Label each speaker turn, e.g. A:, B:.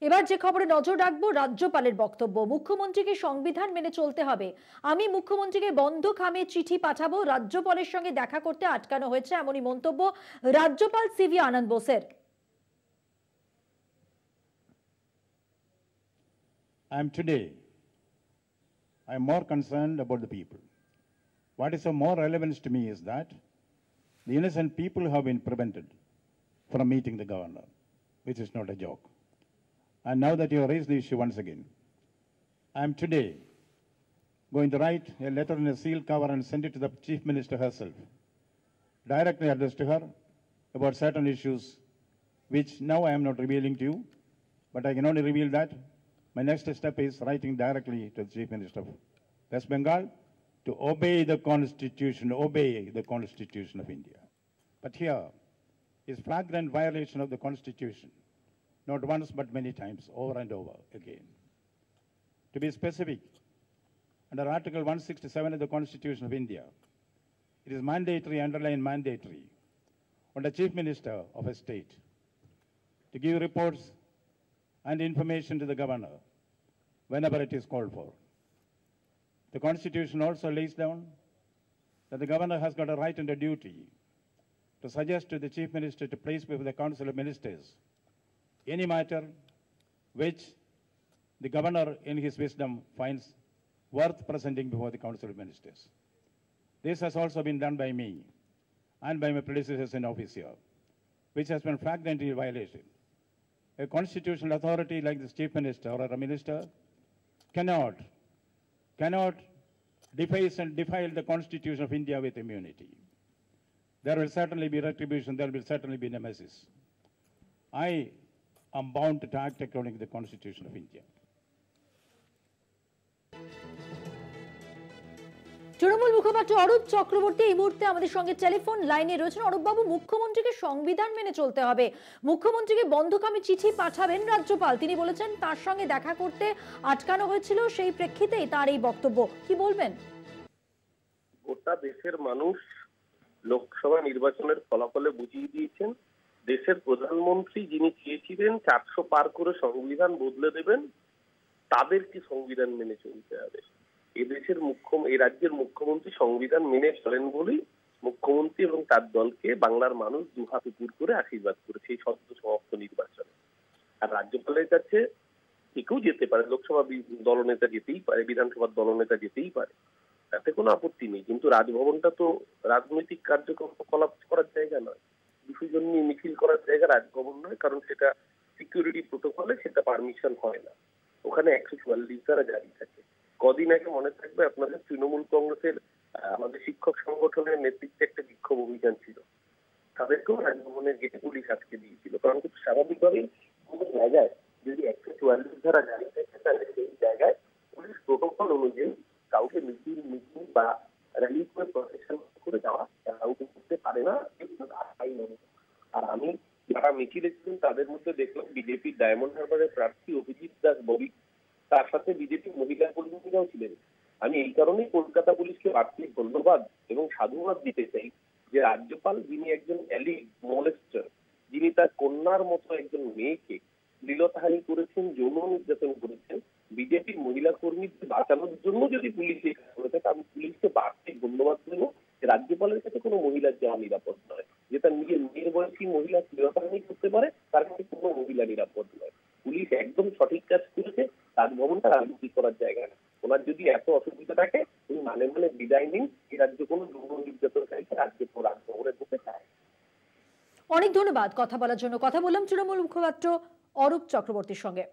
A: এবার যে খবরে নজর রাখবো রাজ্যপালের বক্তব্য। মুখ্যমন্ত্রীকে সংবিধান মেনে চলতে হবে। আমি মুখ্যমন্ত্রীকে বন্ধ খামে চিঠি পাঠাবো, রাজ্যপালের সঙ্গে দেখা করতে আটকানো হয়েছে, এমনই মন্তব্য রাজ্যপাল সিভি আনন্দ বোসের।
B: I am more concerned about the people. What is of more relevance to me is that the innocent people have been prevented from meeting the governor, which is not a joke. And now that you have raised the issue once again, I am today going to write a letter in a sealed cover and send it to the Chief Minister herself, directly addressed to her about certain issues which now I am not revealing to you, but I can only reveal that my next step is writing directly to the Chief Minister of West Bengal to obey the Constitution of India. But here is flagrant violation of the Constitution, not once but many times, over and over again. To be specific, under Article 167 of the Constitution of India, it is mandatory, underlined mandatory, on the Chief Minister of a state to give reports and information to the governor whenever it is called for. The Constitution also lays down that the governor has got a right and a duty to suggest to the Chief Minister to place before the Council of Ministers any matter which the governor in his wisdom finds worth presenting before the Council of Ministers. This has also been done by me and by my predecessors in office here, which has been flagrantly violated. A constitutional authority like the Chief Minister or a minister cannot deface and defile the Constitution of India with immunity. There will certainly be retribution, there will certainly be nemesis. I am bound to act according to the Constitution of India.
A: Trinamool মুখপাত্র অরূপ চক্রবর্তী এই মুহূর্তে আমাদের সঙ্গে telephone লাইনে রয়েছেন। অরূপ বাবু, মুখ্যমন্ত্রীকে সংবিধান মেনে চলতে হবে, মুখ্যমন্ত্রীকে বন্ধকামে চিঠি পাঠাবেন রাজ্যপাল, তিনি বলেছেন তার সঙ্গে দেখা করতে আটকানো হয়েছিল, সেই প্রেক্ষিতেই তার এই বক্তব্য, কি বলবেন?
C: গোটা দেশের মানুষ লোকসভা নির্বাচনের ফলাফলে বুঝিয়ে দিয়েছেন দেশের প্রধানমন্ত্রী যিনি চেয়েছিলেন 400 পার করে সংবিধান বদলে দেবেন, তাদেরকে সংবিধান মেনে চলতে হবে। এই রাজ্যের মুখ্যমন্ত্রী সংবিধান মেনে চলেন বলেই মুখ্যমন্ত্রী এবং তার দলকে বাংলার মানুষ দুহাত উপর করে আশীর্বাদ করেছে এই সদ্য সমাপ্ত নির্বাচনে। আর রাজ্যপালের কাছে কেউ যেতে পারে, লোকসভা দলনেতা যেতেই পারে, বিধানসভার দলনেতা যেতেই পারে, তাতে কোনো আপত্তি নেই। কিন্তু রাজভবনটা তো রাজনৈতিক কার্যকলাপ করার জায়গা নয়, ডিসিশন নিয়ে মিছিল করার জায়গা রাজভবন নয়, কারণ সেটা সিকিউরিটি প্রোটোকলে সেটা পারমিশন হয় না। ওখানে 144 ধারা জারি থাকে। কদিন আগে মনে থাকবে আপনাদের তৃণমূল কংগ্রেসের আমাদের শিক্ষক সংগঠনের নেতৃত্বে একটা বিক্ষোভ অভিযান ছিল, তাদেরকেও রাজভবনের গেটে পুলিশ আটকে দিয়েছিল। কারণ খুব স্বাভাবিকভাবেই কোনো জায়গায় যদি 144 ধারা জারি থাকে তাহলে সেই জায়গায় পুলিশ প্রোটোকল অনুযায়ী কাউকে মিছিল বা র্যালি করে প্রটেকশন করে যাওয়া কাউকে করতে পারে না, আর আমি যারা মিছিলে ছিলেন তাদের মধ্যে দেখলাম বিজেপির ডায়মন্ড হারবারের প্রার্থী অভিজিৎ দাস ববি, তার সাথে বিজেপি মহিলা কর্মীরাও ছিলেন। আমি এই কারণেই কলকাতা পুলিশকে আর্থিক ধন্যবাদ এবং সাধুবাদ দিতে চাই যে রাজ্যপাল, যিনি একজন মোলেস্টার, যিনি তার কন্যার মতো একজন মেয়েকে লীলতাহানি করেছেন, যৌন নির্যাতন করেছেন, বিজেপির মহিলা কর্মীদের বাঁচানোর জন্য যদি পুলিশ এই কাজ করে থাকে, আমি পুলিশকে আর্থিক ধন্যবাদ দেবো। রাজ্যপালের কাছে কোনো মহিলার যাওয়া নিরাপদ নয়, যে তার নিজের মেয়ের বয়সী মহিলা লীলতাহানি করতে পারে, তার কাছে কোনো মহিলা নিরাপদ নয়। পুলিশ একদম সঠিক কাজ করেছে, রাজভবনটা রাজনীতি করার জায়গা না। ওনার যদি এত অসুবিধা থাকে উনি মানে বিদায় নিন, এই রাজ্যে কোনো যৌন নির্যাতনকারীকে রাজভবনে ঢুকতে চায়।
A: অনেক ধন্যবাদ কথা বলার জন্য। কথা বললাম তৃণমূল মুখপাত্র অরূপ চক্রবর্তীর সঙ্গে।